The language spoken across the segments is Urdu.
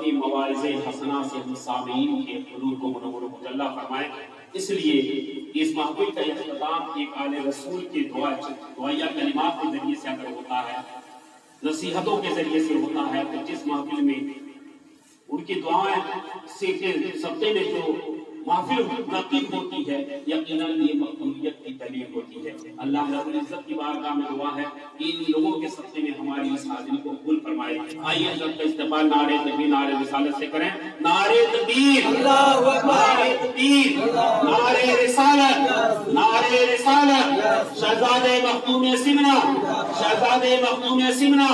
اپنی مواعظ حسنہ سے ہم سامعین کے قلوب کو منور و مجلہ فرمائیں۔ اس لیے اس محفل کا اختتام ایک آل رسول کے دعائیہ کلمات کے ذریعے سے اگر ہوتا ہے، نصیحتوں کے ذریعے سے ہوتا ہے، تو جس محفل میں ان کی دعائیں سے سبتے میں جو محفل منعقد ہوتی ہے، یقیناً یہ مقبولیت کی دلیل ہوتی ہے۔ اللہ رب العزت کی بارگاہ میں دعا ہے کہ ان لوگوں کے سبتے میں ہماری اس حاضری کو قبول فرمائے۔ آئیے حضرت کا استقبال نعرہ تکبیر نعرہ رسالت سے کریں۔ نعرہ تکبیر، اللہ اکبر، نعرہ تکبیر، نعرہ رسالت، نعرہ رسالت، شہزادہ مخدوم سمنا، شہزادہ مخدوم سمنا،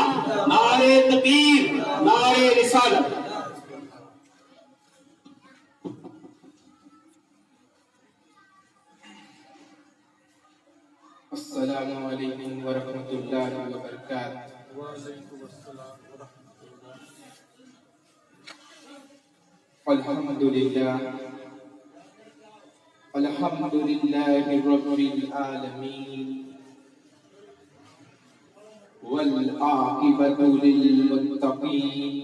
نعرہ تکبیر، نعرہ رسالت۔ السلام علیکم ورحمۃ اللہ وبرکاتہ۔ وعلیکم السلام ورحمۃ اللہ۔ الحمدللہ الحمدللہ رب العالمین والعاقبۃ للمتقین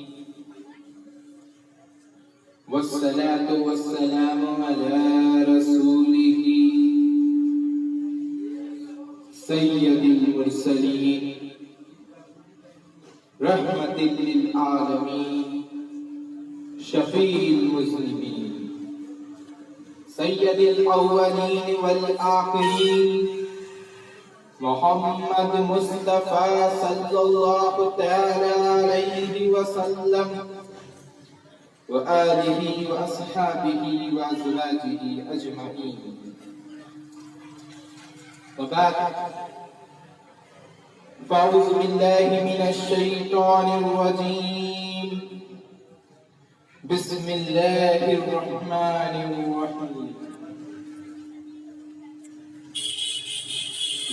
والصلاة والسلام علی رسولہ سید المرسلین رحمت للعالمین شفیع المذنبین سید الاولین والآخرین محمد مصطفیٰ صلی اللہ تعالی علیہ وسلم وآلہ واصحابہ وازواجہ اجمعین، وبعد فاعوذ باللہ من الشیطان الرجیم، بسم اللہ الرحمن الرحیم،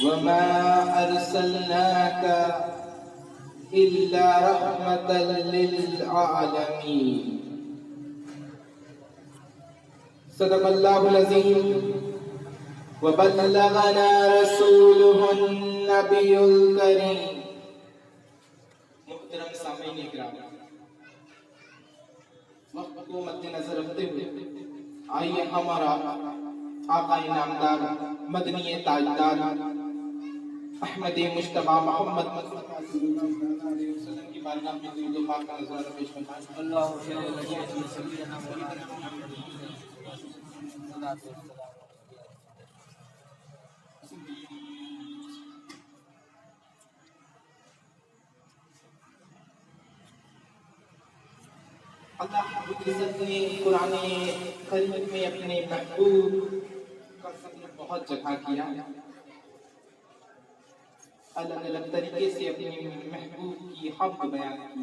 وما ارسلناک الا رحمۃ للعالمین۔ صدق اللہ العظیم وبلغنا رسولہ النبی الکریم۔ محترم سامعین اکرام، وقت کو مد نظر رکھتے ہوئے آئیے ہمارا آقا نامدار مدنی تاجدار احمد مجتبیٰ محمد مصطفیٰ صلی اللہ علیہ وسلم کی بارگاہ میں درود و پاک کا نذرانہ پیش فرمائیں۔ اللہم صل علی سیدنا محمد۔ اللہ رب العزت نے قرآن کریم میں اپنے محبوب کا ذکر بہت جگہ کیا، الگ الگ طریقے سے اپنے محبوب کی حق بیان کی۔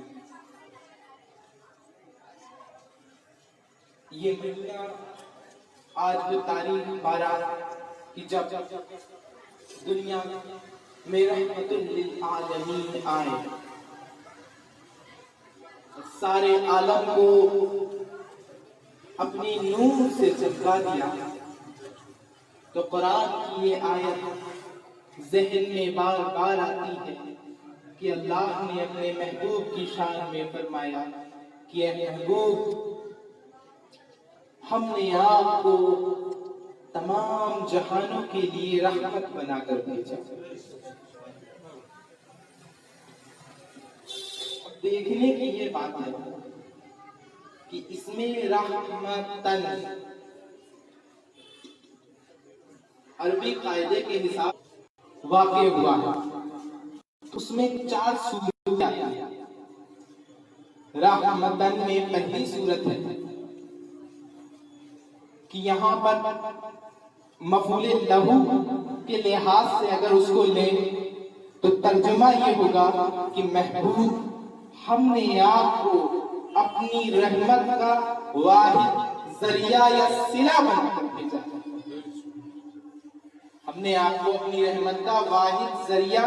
یہ مہینہ آج وہ تاریخ 12 کہ جب دنیا میں رحمت للعالمین آئے، سارے عالم کو اپنی نور سے چمکا دیا، تو قرآن کی یہ آیت ذہن میں بار بار آتی ہے کہ اللہ نے اپنے محبوب کی شان میں فرمایا کہ اے محبوب، ہم نے آپ کو تمام جہانوں کے لیے رحمت بنا کر بھیجا۔ دیکھنے کی یہ بات ہے کہ اس میں رحمتن عربی قاعدے کے حساب واقع ہوا ہے، اس میں 4 صورتیں آتی ہیں۔ رحمتن میں پہلی صورت ہے کہ یہاں پر مفعول لہو کے لحاظ سے اگر اس کو لیں تو ترجمہ یہ ہوگا کہ محبوب، ہم نے آپ کو اپنی رحمت کا واحد ذریعہ یا صلہ بنا کر بھیجا۔ ہم نے آپ کو اپنی رحمت کا واحد ذریعہ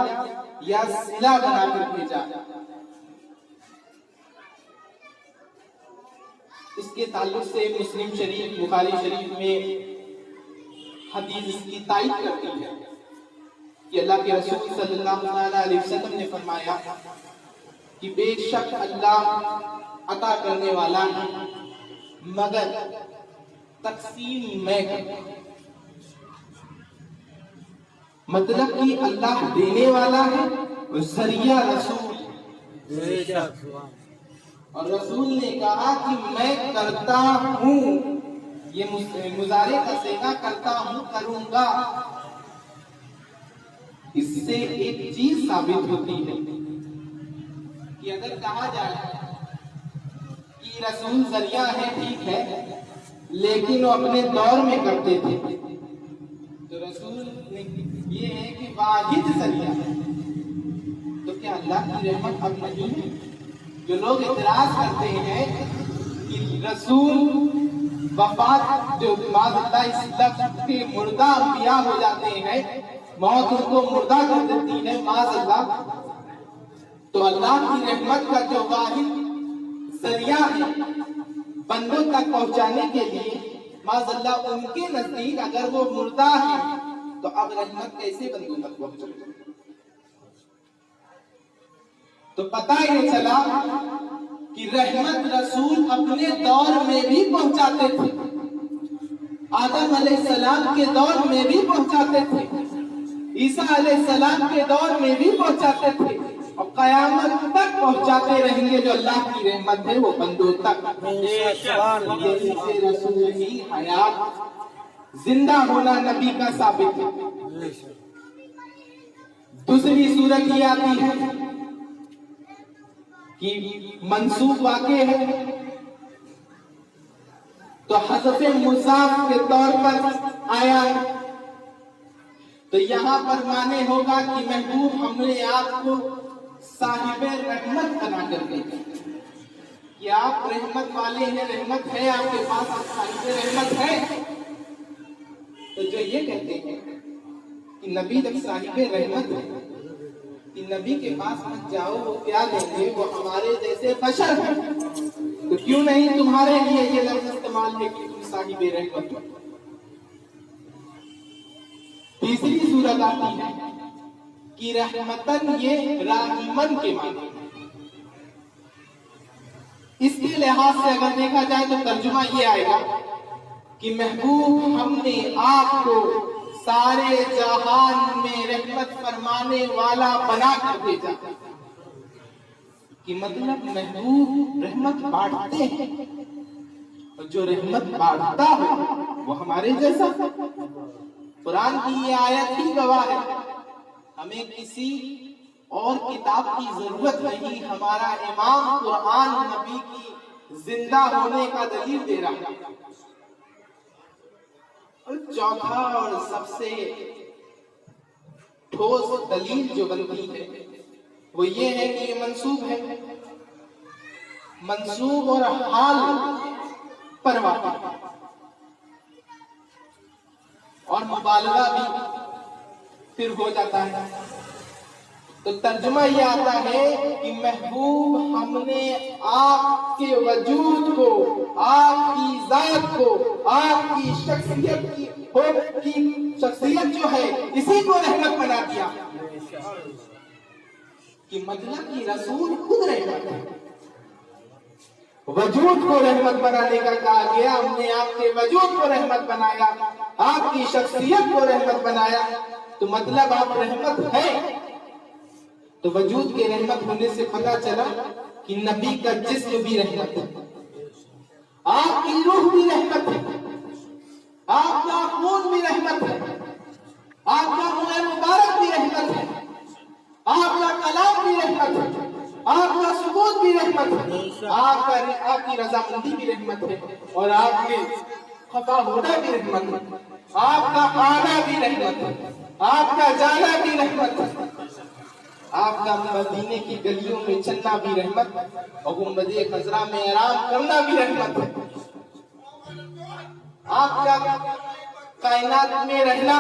یا صلہ بنا کر بھیجا۔ اس کے تعلق سے مسلم شریف، بخاری شریف میں حدیث اس کی تائید کرتی ہے کہ اللہ کے رسول صلی اللہ علیہ وسلم نے فرمایا کہ بے شک اللہ عطا کرنے والا ہے، مگر تقسیم میں کرتا ہوں۔ مطلب کہ اللہ دینے والا ہے، ذریعہ رسول ہے۔ اور رسول نے کہا کہ میں کرتا ہوں، یہ مضارع کا صیغہ کرتا ہوں، کروں گا۔ اس سے ایک چیز ثابت ہوتی ہے کہ اگر کہا جائے کہ رسول ذریعہ ہے، ٹھیک ہے، لیکن وہ اپنے دور میں کرتے تھے، تو رسول یہ ہے کہ واحد ذریعہ ہے، تو کیا اللہ کی رحمت اب نہیں ہے؟ جو لوگ اعتراض کرتے ہیں کہ رسول وفات جو معاذ اللہ اس لفظ کے مردہ انبیاء ہو جاتے ہیں، موت ان کو مردہ کر دیتی ہے معاذ اللہ، تو اللہ کی رحمت کا جو واحد ذریعہ ہے بندوں تک پہنچانے کے لیے، معاذ اللہ ان کے نزدیک اگر وہ مردہ ہے تو اب رحمت کیسے بندوں تک پہنچے؟ تو پتہ ہی چلا کہ رحمت رسول اپنے دور میں بھی پہنچاتے تھے، آدم علیہ السلام کے دور میں بھی پہنچاتے تھے، عیسیٰ علیہ السلام کے دور میں بھی پہنچاتے تھے، اور قیامت تک پہنچاتے رہیں گے۔ جو اللہ کی رحمت ہے وہ بندوں تک۔ یہی سے رسول کی حیات، زندہ ہونا نبی کا ثابت ہے۔ دوسری صورت یہ آتی ہے کہ منسوخ واقع ہے تو حذف مضاف کے طور پر آیا ہے، تو یہاں پر معنی ہوگا کہ محبوب ہم نے آپ کو صاحب رحمت بنا کر دے کہ آپ رحمت والے ہیں، رحمت ہے آپ کے پاس، آپ صاحب رحمت ہے۔ تو جو یہ کہتے ہیں کہ نبی جب صاحب رحمت ہے کہ نبی کے پاس مت جاؤ، وہ کیا دیں گے، وہ ہمارے جیسے بشر ہیں، تو کیوں نہیں تمہارے لیے یہ لفظ استعمال ہے کہ تم صاحب رحمت ہو۔ تیسری صورت آتی ہے کہ رحمتن یہ راحمن کے معنی، اس کے لحاظ سے اگر دیکھا جائے تو ترجمہ یہ آئے گا کہ محبوب ہم نے آپ کو سارے جہان میں رحمت فرمانے والا بنا کر بھیجا، کہ مطلب محبوب رحمت بانٹتے ہیں، اور جو رحمت بانٹتا ہے وہ ہمارے جیسا۔ قرآن کی یہ آیت ہی گواہ ہے، ہمیں کسی اور کتاب کی ضرورت نہیں، ہمارا امام قرآن نبی کی زندہ ہونے کا دلیل دے رہا ہے۔ اور چوتھا اور سب سے ٹھوس دلیل جو بنتی ہے وہ یہ ہے کہ یہ منسوب ہے، منسوب اور حال پر واقع اور مبالغہ بھی پھر ہو جاتا ہے۔ تو ترجمہ یہ آتا ہے کہ محبوب ہم نے آپ کے وجود کو، آپ کی ذات کو، آپ کی شخصیت جو ہے اسی کو رحمت بنا دیا، کہ مطلب کہ رسول خود رحمت ہے۔ وجود کو رحمت بنانے کا کہا گیا، ہم نے آپ کے وجود کو رحمت بنایا، آپ کی شخصیت کو رحمت بنایا، تو مطلب آپ رحمت ہے۔ تو وجود کے رحمت ہونے سے پتہ چلا کہ نبی کا جسم بھی رحمت ہے، آپ کی روح بھی رحمت ہے، آپ کا خون بھی رحمت ہے، آپ کا منہ مبارک بھی رحمت ہے، آپ کا کلام بھی رحمت ہے، آپ کا ثبوت بھی رحمت ہے، آپ کی رضامندی بھی رحمت ہے، اور آپ کے خفا ہونا بھی رحمت ہے، آپ کا آنا بھی رحمت ہے، آپ کا جانا بھی رحمت ہے، آپ کا مدینے کی گلیوں میں چلنا بھی رحمت ہے، اور گنبد خضرا میں آرام کرنا بھی رحمت ہے، آپ کا کائنات میں رہنا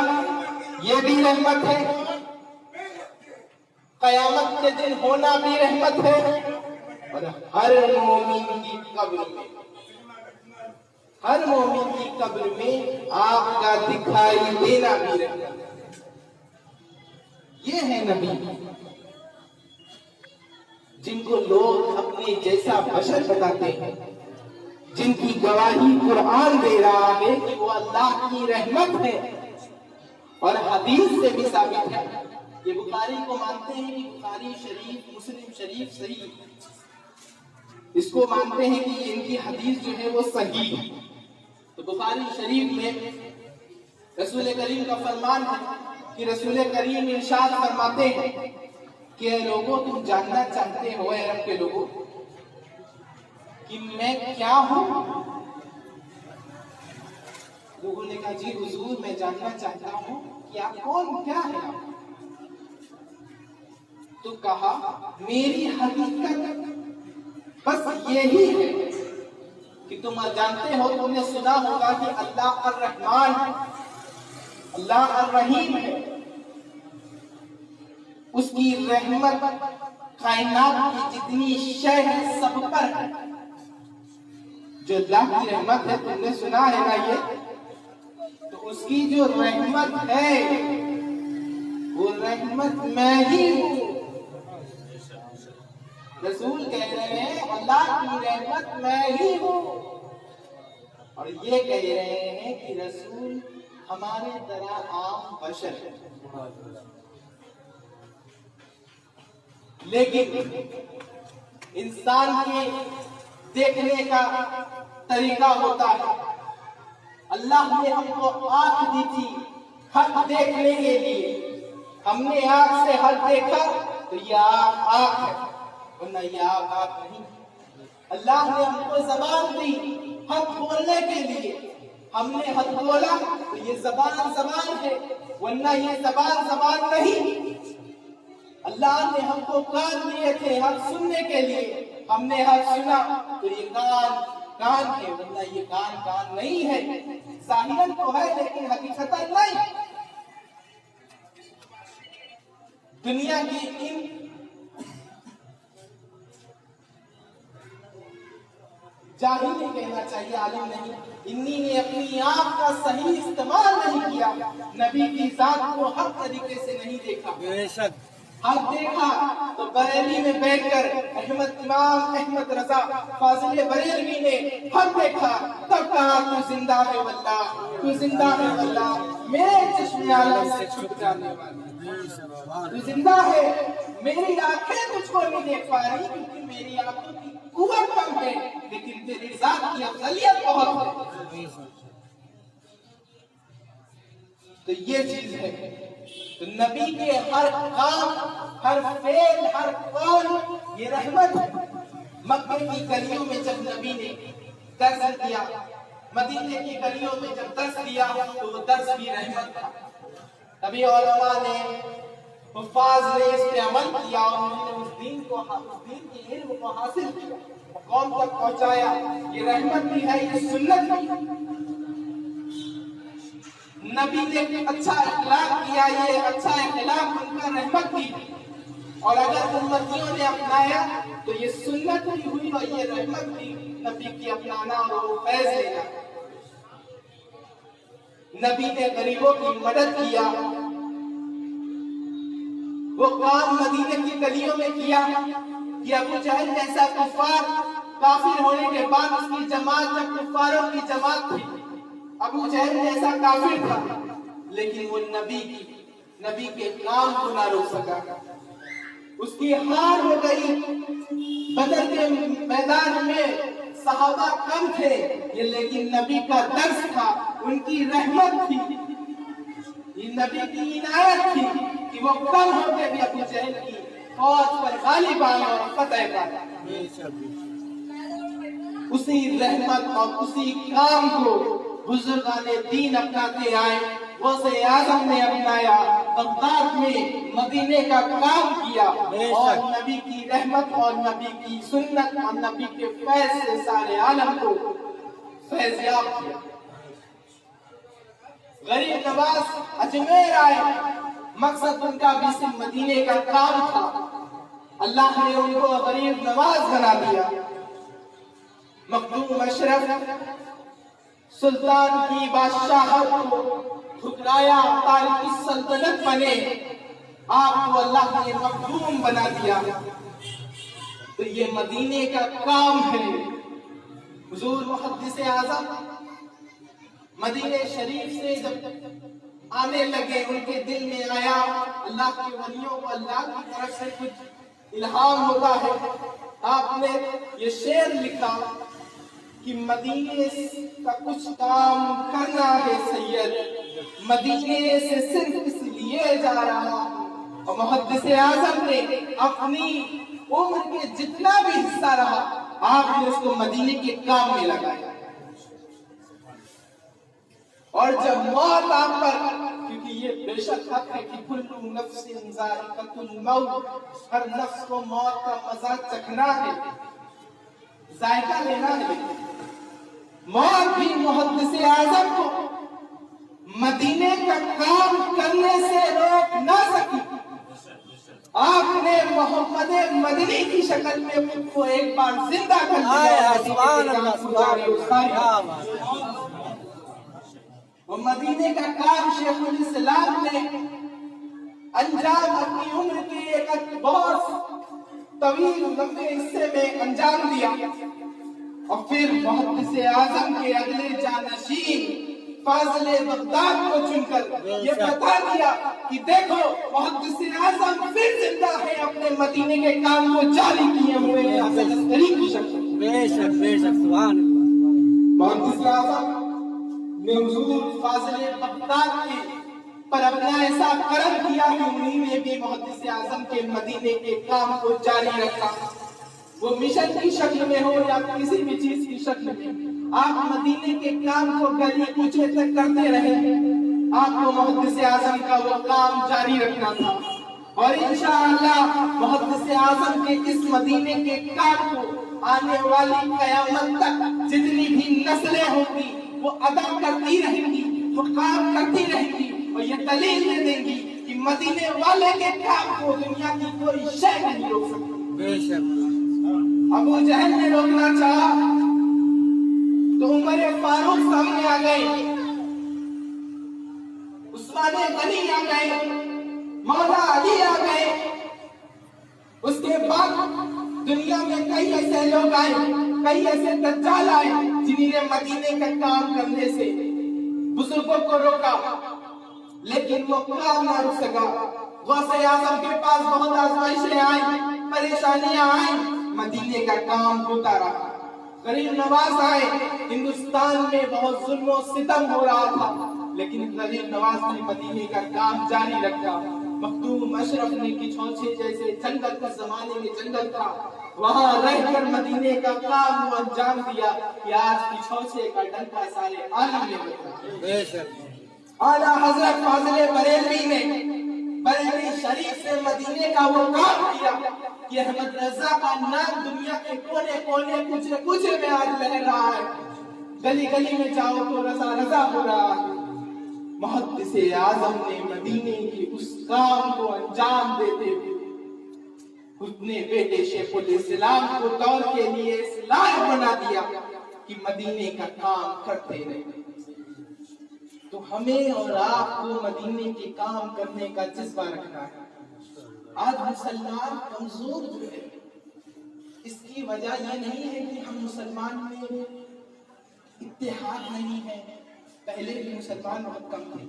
یہ بھی رحمت ہے، قیامت کے دن ہونا بھی رحمت ہے، اور ہر مومن کی قبر میں، ہر مومن کی قبر میں آپ کا دکھائی دینا بھی رحمت ہے۔ یہ ہے نبی، جن کو لوگ اپنے جیسا بشر بتاتے ہیں، جن کی گواہی قرآن دے رہا ہے کہ وہ اللہ کی رحمت ہے، اور حدیث سے بھی ثابت ہے. یہ بخاری کو مانتے ہیں کہ بخاری شریف، مسلم شریف صحیح، اس کو مانتے ہیں کہ ان کی حدیث جو ہے وہ صحیح ہے. تو بخاری شریف میں رسول کریم کا فرمان ہے کہ رسول کریم ارشاد فرماتے ہیں کہ اے لوگوں، تم جاننا چاہتے ہو، اے عرب کے لوگوں، کہ میں کیا ہوں؟ لوگوں نے کہا جی حضور میں جاننا چاہتا ہوں کہ آپ کون، کیا ہے آپ؟ تو کہا میری حقیقت بس یہی ہے کہ تم جانتے ہو، تم نے سنا ہوگا کہ اللہ الرحمن ہے، اللہ الرحیم ہے، اس کی رحمت کائنات کی جتنی شے ہے سب پر ہے. جو اللہ کی رحمت ہے تم نے سنا ہے نا، یہ تو اس کی جو رحمت ہے وہ رحمت میں ہی ہوں. رسول کہہ رہے ہیں اللہ کی رحمت میں ہی ہوں، اور یہ کہہ رہے ہیں کہ رسول ہمارے طرح عام بشر ہے. لیکن انسان کے دیکھنے کا طریقہ ہوتا ہے. اللہ نے ہم کو آنکھ دی تھی حق دیکھنے کے لیے، ہم نے آنکھ سے حق دیکھا تو یہ آنکھ ہے، ورنہ یہ آنکھ نہیں. اللہ نے ہم کو زبان دی حق بولنے کے لیے، ہم نے حق بولا تو یہ زبان ہے، ورنہ یہ زبان نہیں. اللہ نے ہم کو کان دیے تھے حق سننے کے لیے، ہم نے حق سنا تو یہ کان ہے، ورنہ یہ کان نہیں ہے. ظاہراً تو ہے لیکن حقیقتاً نہیں. دنیا کی ان جاہل نہیں کہنا چاہیے، عالم نہیں، انہی نے اپنی آنکھ کا صحیح استعمال نہیں کیا، نبی کی ذات کو ہر طریقے سے نہیں دیکھا. بے شک حق دیکھا تو بریلی میں بیٹھ کر امام احمد رضا فاضل بریلوی نے حق دیکھا، تب کہا تو زندہ ہے واللہ، تو زندہ ہے واللہ، میرے چشم عالم سے چھپ جانے والا، تو زندہ ہے. میری آنکھیں تجھ کو نہیں دیکھ پا رہی کیونکہ میری آنکھوں کی قوت کم ہے، لیکن تیری ذات کی افضلیت بہت ہے. تو یہ چیز ہے. تو نبی کے ہر کام، ہر فعل، ہر قول یہ رحمت ہے. مکے کی گلیوں میں جب نبی نے درس دیا، مدینے کی گلیوں میں جب درس دیا تو وہ درس بھی رحمت تھا. نبی علماء نے، حفاظ نے اس پہ عمل کیا اور انہوں نے اس دین کے علم کو حاصل کیا، قوم تک پہنچایا. یہ رحمت بھی ہے، یہ سنت بھی. نبی نے اچھا اخلاق کیا، یہ اچھا اخلاق ان کا رحمت بھی، اور اگر امتیوں نے اپنایا تو یہ سنت بھی ہوئی اور یہ رحمت بھی. نبی کی اپنانا اور وہ فیض لینا. نبی نے غریبوں کی مدد کیا، وہ کام مدینے کی گلیوں میں کیا کہ ابو جہل جیسا کافر ہونے کے بعد اس کی جماعت جب کفاروں کی جماعت تھی، ابو جہل جیسا کافر تھا لیکن وہ نبی کے کام کو نہ روک سکا. اس کی ہار ہو گئی. بدر کے میدان میں صحابہ کم تھے، یہ لیکن نبی کا درس تھا، ان کی رحمت تھی، یہ نبی کی عنایت تھی کہ وہ کم ہو کے بھی ابو جہل کی فوج پر غالب آئے اور فتح پائے. اسی رحمت اور اسی کام کو بزرگان دین اپناتے آئے. غوث اعظم نے اپنایا، بغداد میں مدینے کا کام کیا اور نبی کی رحمت اور نبی کی سنت اور نبی کے فیض سے سارے عالم کو فیضیاب کیا. غریب نواز اجمیر آئے، مقصد ان کا بھی صرف مدینے کا کام تھا. اللہ نے ان کو غریب نواز بنا دیا. مخدوم اشرف سلطان کی بادشاہت کو ٹھکرایا، تارک السلطنت بنے، آپ کو اللہ نے مخدوم بنا دیا. تو یہ مدینے کا کام ہے۔ حضور محدث اعظم مدینہ شریف سے جب آنے لگے، ان کے دل میں آیا، اللہ کے ولیوں کو اللہ کی طرف سے کچھ الہام ہوتا ہے۔ آپ نے یہ شعر لکھا کہ مدینے کا کچھ کام کرنا ہے سید، مدینے سے صرف اس لیے جا رہا ہوں۔ اور محدث اعظم نے اپنی عمر کے جتنا بھی حصہ رہا، آپ نے اس کو مدینے کے کام میں لگایا۔ اور جب موت آپ پر، کیونکہ یہ بے شک حق ہے کہ کل نفس ذائقۃ الموت، ہر نفس کو موت کا مزہ چکھنا ہے، ذائقہ لینا ہے، موت بھی محدث اعظم کو مدینے کا کام کرنے سے روک نہ سکی۔ آپ نے محمد مدنی کی شکل میں خود کو ایک بار زندہ کر دیا۔ سبحان اللہ، سبحان اللہ۔ وہ مدینے کا کام شیخ الاسلام نے انجام اپنی عمر کے ایک بہت طویل لمبے حصے میں انجام دیا، اور پھر محدث اعظم کے اگلے جانشین فاضل بغداد کو چن کر یہ بتا دیا کہ دیکھو محدث اعظم پھر زندہ ہے، اپنے مدینے کے کام کو جاری کیے ہوئے ہیں حسن عسکری کی شکل۔ بے شک بے شک، سبحان اللہ۔ محدث اعظم نے حضور فاضل بغداد کے پر اپنا ایسا کرم کیا کہ انہی نے بھی محدث اعظم کے مدینے کے کام کو جاری رکھا، وہ مشن کی شکل میں ہو یا کسی بھی چیز کی شکل میں۔ آپ مدینے کے کام کو گلی کوچے تک کرتے رہے، آپ کو محدث اعظم کا وہ کام جاری رکھنا تھا، اور انشاءاللہ محدث اعظم کے اس مدینے کے کام کو آنے والی قیامت تک جتنی بھی نسلیں ہوں گی وہ ادا کرتی رہیں گی، وہ کام کرتی رہیں گی، اور یہ دلیل دے دیں گی کہ مدینے والے کے کام کو دنیا کی کوئی شے نہیں روک سکتی۔ بے شک۔ ابو جہل نے روکنا چاہا تو عمر فاروق سامنے آ گئے، عثمان غنی آ گئے، مولا علی آ گئے، اس کے بعد دنیا میں کئی ایسے لوگ آئے، کئی ایسے دجال آئے جنہوں نے مدینے کا کام کرنے سے بزرگوں کو روکا، لیکن وہ کام نہ رک سکا۔ غوث اعظم کے پاس بہت آزمائشیں آئیں، پریشانیاں آئیں، مدینے کا کام ہوتا رہا۔ غریب نواز آئے، ہندوستان میں بہت ظلم و ستم ہو رہا تھا، لیکن غریب نواز نے مدینے کا کام جاری رکھا۔ مخدوم اشرف نے کچھوچے جیسے جنگل کے زمانے میں جنگل تھا، وہاں رہ کر مدینے کا کام وہ انجام دیا کہ آج کچھوچے کا ڈنکا سارے عالم میں بجا۔ بے شک۔ اعلیٰ حضرت فاضل بریلوی نے بریلی شریف سے مدینے کا وہ کام کیا کہ احمد رضا کا نام دنیا کے کونے کونے کچھ کچھ میں آج لہ رہا ہے، گلی گلی میں جاؤ تو رضا رضا ہو رہا ہے۔ محدث اعظم نے مدینے کی اس کام کو انجام دیتے ہوئے اپنے بیٹے شیخ الاسلام کو دور کے لیے اس لائق بنا دیا کہ مدینے کا کام کرتے رہے۔ تو ہمیں اور آپ کو مدینے کے کام کرنے کا جذبہ رکھنا ہے۔ آج مسلمان کمزور جو ہے، اس کی وجہ یہ نہیں ہے کہ ہم مسلمان میں اتحاد نہیں ہے، پہلے بھی مسلمان بہت کم تھے،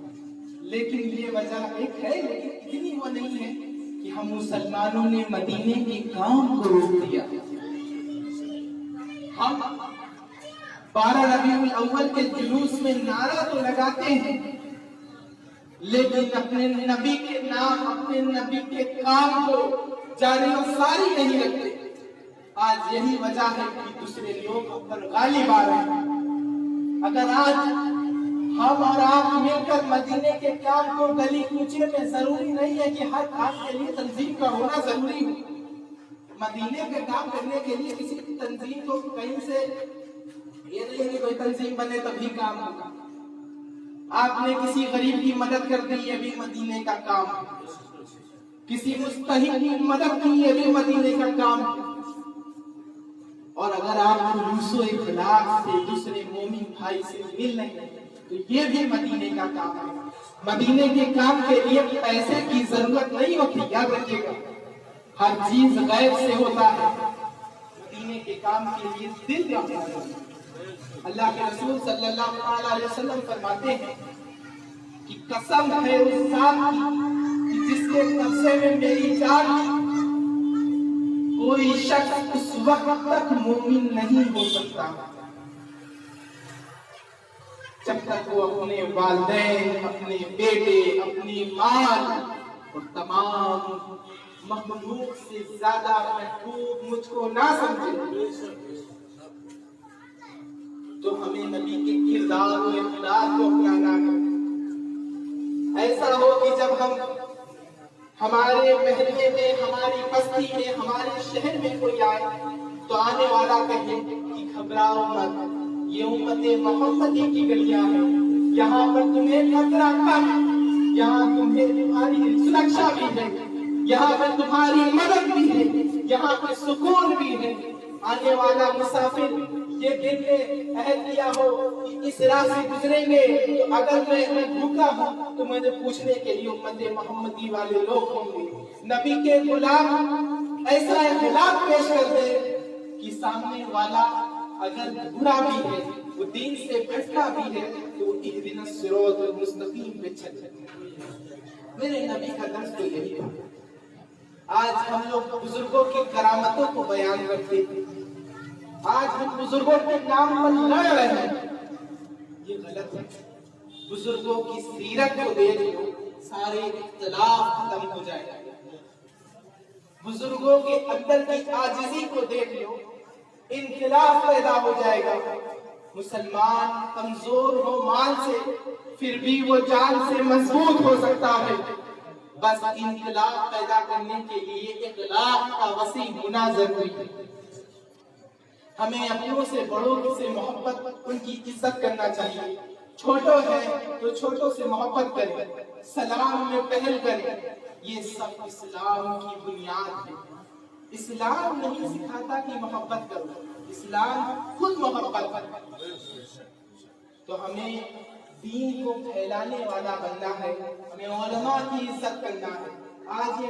لیکن یہ وجہ ایک ہے، لیکن اتنی وہ نہیں ہے کہ ہم مسلمانوں نے مدینے کے کام کو روک دیا۔ ہم 12 ربیع الاول کے جلوس میں نعرہ تو لگاتے ہیں، لیکن اپنے نبی کے نام، اپنے نبی کے کام کو جاری و ساری نہیں رکھتے۔ آج یہی وجہ ہے کہ دوسرے لوگ ہم پر غالب آ رہے ہیں۔ اگر آج ہم اور آپ مل کر مدینے کے کام کو گلی کوچے میں، ضروری نہیں ہے کہ ہر کام کے لیے تنظیم کا ہونا ضروری ہو، مدینے کے کام کرنے کے لیے کسی تنظیم کو کہیں سے یہ نہیں کہ کوئی تنظیم بنے تبھی کام ہوگا۔ آپ نے کسی غریب کی مدد کر دی، یہ بھی مدینے کا کام ہے۔ کسی مستحق کی مدد کی، یہ بھی مدینے کا کام ہے۔ اور اگر آپ خلوص و اخلاص سے دوسرے مومن بھائی سے مل رہے ہیں تو یہ بھی مدینے کا کام ہے۔ مدینے کے کام کے لیے پیسے کی ضرورت نہیں ہوتی، یاد رکھیے گا، ہر چیز غیب سے ہوتا ہے۔ پینے کے کام کے لیے دل رکھنا چاہیے۔ اللہ کے رسول صلی اللہ علیہ وسلم فرماتے ہیں کہ قسم ہے اس ذات کی کہ جس کے قبضے میں میری جان ہے، کوئی شخص اس وقت تک مومن نہیں ہو سکتا جب تک وہ اپنے والدین، اپنے بیٹے، اپنی مال اور تمام مخلوق سے زیادہ محبوب مجھ کو نہ سمجھے۔ تو ہمیں نبی کے کردار و اخلاق کو اپنانا ہے۔ ایسا ہو کہ جب ہم ہمارے محلے میں، ہماری بستی میں، ہمارے شہر میں کوئی آئے تو آنے والا کہے کہ گھبراؤ مت، یہ امت محمدی کی گلیاں ہیں، یہاں پر تمہیں خطرہ کم، یہاں تمہیں تمہاری سرکشا بھی ہے، یہاں پر تمہاری مدد بھی ہے، یہاں پر سکون بھی ہے۔ آنے والا مسافر یہ دل میں عہد کیا ہو کہ اس راہ سے گزریں گے تو اگر میں بھوکا ہوں تو مجھے پوچھنے کے لیے امت محمدی والے لوگ ہوں گے۔ نبی کے غلام ایسا اخلاق پیش کر دے کہ سامنے والا اگر برا بھی ہے، وہ دین سے بھٹکا بھی ہے، تو اہدنا الصراط المستقیم پہ چل جائے۔ میرے نبی کا درس تو یہی ہے۔ آج ہم لوگ بزرگوں کی کرامتوں کو بیان کرتے ہیں، آج ہم بزرگوں کے نام پر لڑ رہے ہیں، یہ غلط ہے۔ بزرگوں کی سیرت کو دیکھ لو، سارے اختلاف ختم ہو جائے گا۔ بزرگوں کے اندر کی عاجزی کو دیکھ لو، انقلاب پیدا ہو جائے گا۔ مسلمان کمزور ہو مال سے، پھر بھی وہ جان سے مضبوط ہو سکتا ہے۔ بس انقلاب پیدا کرنے کے لیے اخلاق کا وسیع ہونا ضروری ہے۔ ہمیں اپنوں سے بڑوں سے محبت، ان کی عزت کرنا چاہیے۔ چھوٹوں ہے تو چھوٹوں سے محبت کریں، سلام میں پہل کریں، یہ سب اسلام کی بنیاد ہے۔ اسلام نہیں سکھاتا کہ محبت کرو، اسلام خود محبت کرتا ہے۔ تو ہمیں دین کو پھیلانے والا بننا ہے، ہمیں علماء کی عزت کرنا ہے۔ آج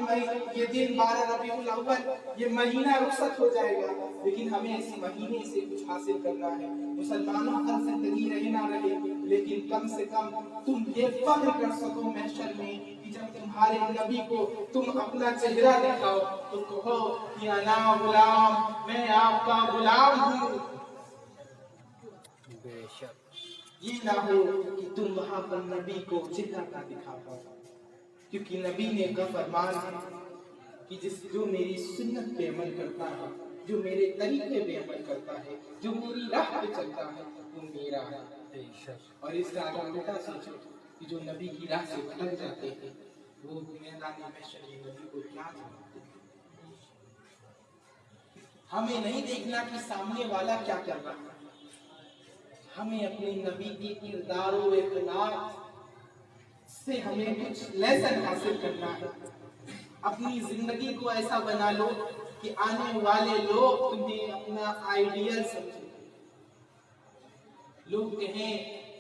یہ دن 12 ربیع الاول، یہ مہینہ رخصت ہو جائے گا، لیکن ہمیں اس مہینے سے کچھ حاصل کرنا ہے۔ مسلمانوں کا زندگی رہے نہ رہے، لیکن کم سے کم تم یہ فخر کر سکو محشر میں کہ جب تمہارے نبی کو تم اپنا چہرہ دکھاؤ تو کہو کہ انا غلام، میں آپ کا غلام ہوں۔ بے شک یہ نہ ہو کہ تم وہاں پر نبی کو چہرہ نہ دکھا پاؤ، کیونکہ نبی نے کا فرمان ہے کہ جو میری سنت پہ عمل کرتا ہے، جو میرے طریقے پہ عمل کرتا ہے، جو میری راہ پہ چلتا ہے، وہ میرا ہے۔ اور اس کا الٹا سوچو کہ جو نبی کی راہ سے بھٹک جاتے ہیں، وہ میدان محشر میں نبی کو کیا جواب دیں؟ ہمیں نہیں دیکھنا کہ سامنے والا کیا کر رہا ہے، ہمیں اپنے نبی کے کردار و اخلاق سے ہمیں کچھ لیسن حاصل کرنا ہے۔ اپنی زندگی کو ایسا بنا لو کہ آنے والے لوگ تمہیں اپنا آئیڈیل سمجھیں، لوگ کہیں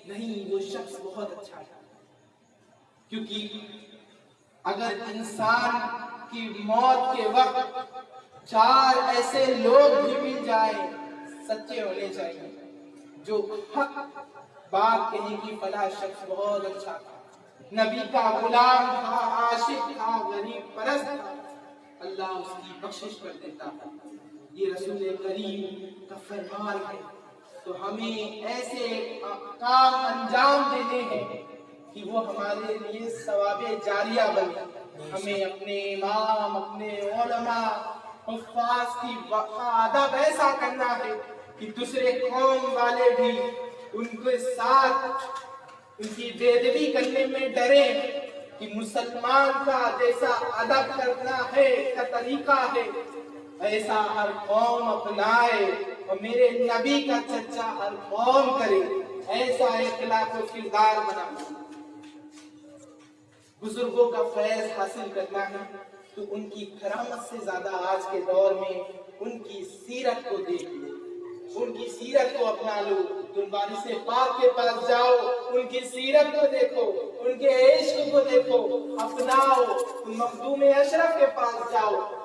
نہیں وہ شخص بہت اچھا ہے۔ کیونکہ اگر انسان کی موت کے وقت 4 ایسے لوگ بھی مل جائیں، سچے ہونے چاہیے، جو حق بات کہیں کہ فلاں شخص بہت اچھا تھا، نبی کا غلام تھا، عاشق تھا، غریب پرست تھا، اللہ اس کی بخشش کر دیتا ہے۔ یہ رسول کریم کا فرمان ہے۔ تو ہمیں ایسے کام انجام دینے ہیں کہ وہ ہمارے لیے ثواب جاریہ بنے۔ ہمیں اپنے امام، اپنے علماء، حفاظ کی ادب ایسا کرنا ہے کہ دوسرے قوم والے بھی ان کے ساتھ ان کی بے ادبی کرنے میں ڈرے کہ مسلمان کا جیسا ادب کرنا ہے، کا طریقہ ہے، ایسا ہر قوم اپنائے، اور میرے نبی کا چرچا ہر قوم کرے، ایسا اخلاق و کردار بنا۔ بزرگوں کا فیض حاصل کرنا ہے تو ان کی کرامت سے زیادہ آج کے دور میں ان کی سیرت کو دیکھ لو، ان کی سیرت کو اپنا لو۔ تم وارث پاک کے پاس جاؤ، ان کی سیرت کو دیکھو، ان کے عشق کو دیکھو، اپناؤ۔ تم مخدوم اشرف کے پاس جاؤ،